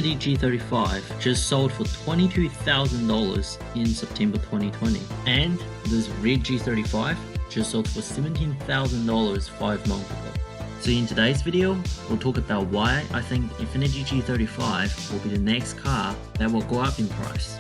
G35 just sold for $22,000 in September 2020, and this red G35 just sold for $17,000 5 months ago. So in today's video, we'll talk about why I think Infiniti G35 will be the next car that will go up in price.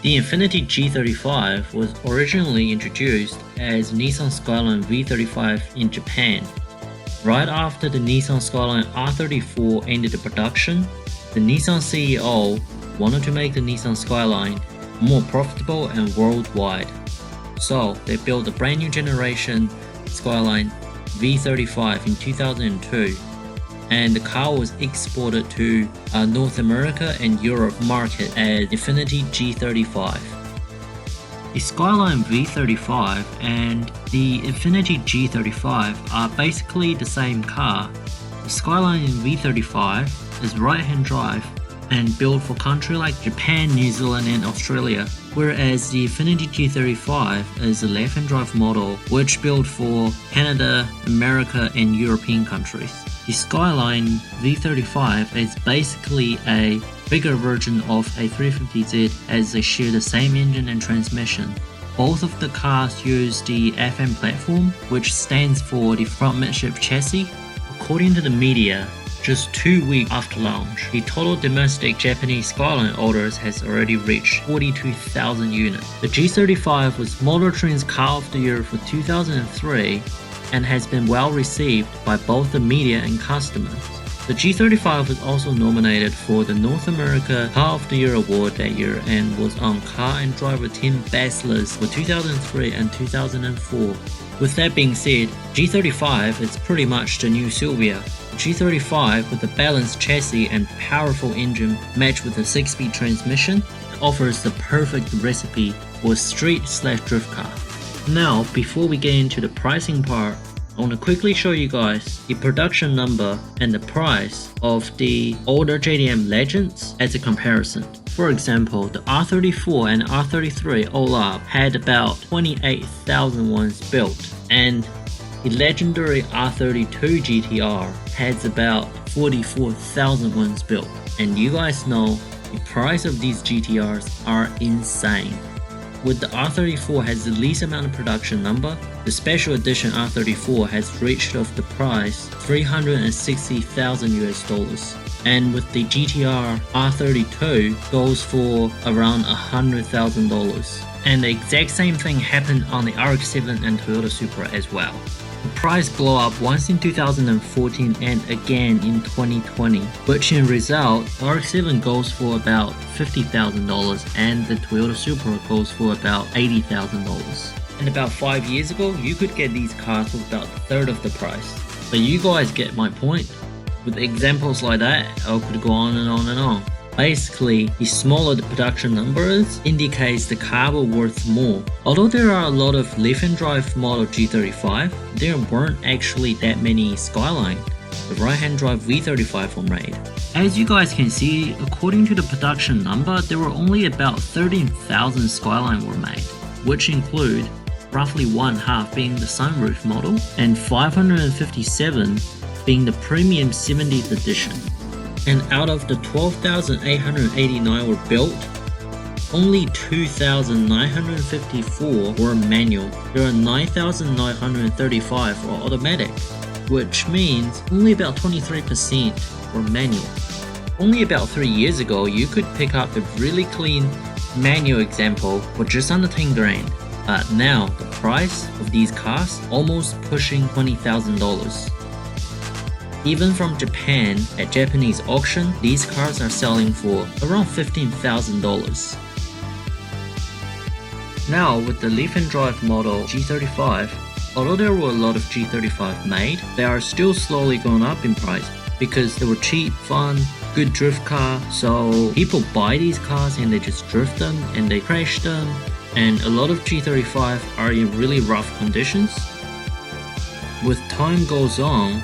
The Infiniti G35 was originally introduced as Nissan Skyline V35 in Japan. Right after the Nissan Skyline R34 ended the production, the Nissan CEO wanted to make the Nissan Skyline more profitable and worldwide. So they built a brand new generation Skyline V35 in 2002, and the car was exported to North America and Europe market as Infiniti G35. The Skyline V35 and the Infiniti G35 are basically the same car. The Skyline V35 is right-hand drive and built for countries like Japan, New Zealand and Australia, whereas the Infiniti G35 is a left-hand drive model which built for Canada, America and European countries. The Skyline V35 is basically a bigger version of a 350Z as they share the same engine and transmission. Both of the cars use the FM platform, which stands for the front midship chassis. According to the media, just 2 weeks after launch, the total domestic Japanese Skyline orders has already reached 42,000 units. The G35 was Motor Trend's Car of the Year for 2003 and has been well received by both the media and customers. The G35 was also nominated for the North America Car of the Year award that year and was on Car and Driver 10 Best list for 2003 and 2004. With that being said, G35 is pretty much the new Silvia. G35 with a balanced chassis and powerful engine matched with a 6-speed transmission offers the perfect recipe for a street/drift car. Now, before we get into the pricing part, I want to quickly show you guys the production number and the price of the older JDM Legends as a comparison. For example, the R34 and R33 all up had about 28,000 ones built, and the legendary R32 GTR has about 44,000 ones built. And you guys know the price of these GTRs are insane. With the R34 has the least amount of production number, the special edition R34 has reached of the price $360,000 US. And with the GTR R32 goes for around $100,000. And the exact same thing happened on the RX-7 and Toyota Supra as well. The price blow up once in 2014 and again in 2020, which in result, RX-7 goes for about $50,000 and the Toyota Supra goes for about $80,000. And about 5 years ago, you could get these cars for about a third of the price. But you guys get my point. With examples like that, I could go on and on and on. Basically, the smaller the production number is, indicates the car will worth more. Although there are a lot of left-hand drive model G35, there weren't actually that many Skyline. The right-hand drive V35 were made. As you guys can see, according to the production number, there were only about 13,000 Skyline were made, which include roughly one half being the sunroof model and 557 being the premium 70th edition. And out of the 12,889 were built, only 2,954 were manual. There are 9,935 were automatic, which means only about 23% were manual. Only about 3 years ago, you could pick up a really clean manual example for just under 10 grand. But now, the price of these cars almost pushing $20,000. Even from Japan, at Japanese auction, these cars are selling for around $15,000. Now with the left-hand drive model G35, although there were a lot of G35 made, they are still slowly going up in price because they were cheap, fun, good drift car, so people buy these cars and they just drift them and they crash them, and a lot of G35 are in really rough conditions. With time goes on,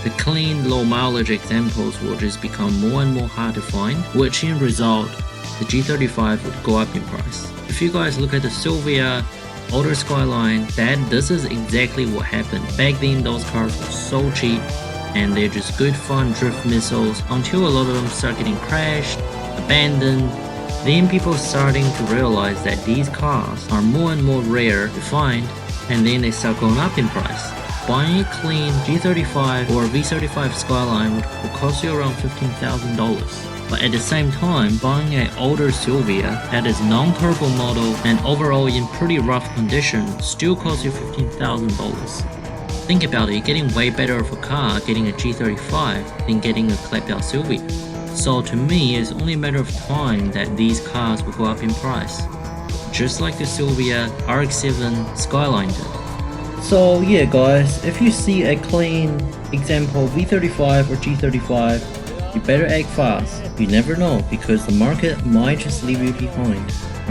the clean low mileage examples will just become more and more hard to find, which in result the G35 would go up in price. If you guys look at the Silvia, older Skyline, this is exactly what happened. Back then those cars were so cheap and they're just good fun drift missiles until a lot of them start getting crashed, abandoned. Then people starting to realize that these cars are more and more rare to find, and then they start going up in price. Buying a clean G35 or V35 Skyline will cost you around $15,000. But at the same time, buying an older Silvia that is non-turbo model and overall in pretty rough condition still costs you $15,000. Think about it, you're getting way better of a car getting a G35 than getting a clapped out Silvia. So to me, it's only a matter of time that these cars will go up in price, just like the Silvia RX-7 Skyline did. So yeah guys, if you see a clean example V35 or G35, you better act fast. You never know, because the market might just leave you behind. Alright.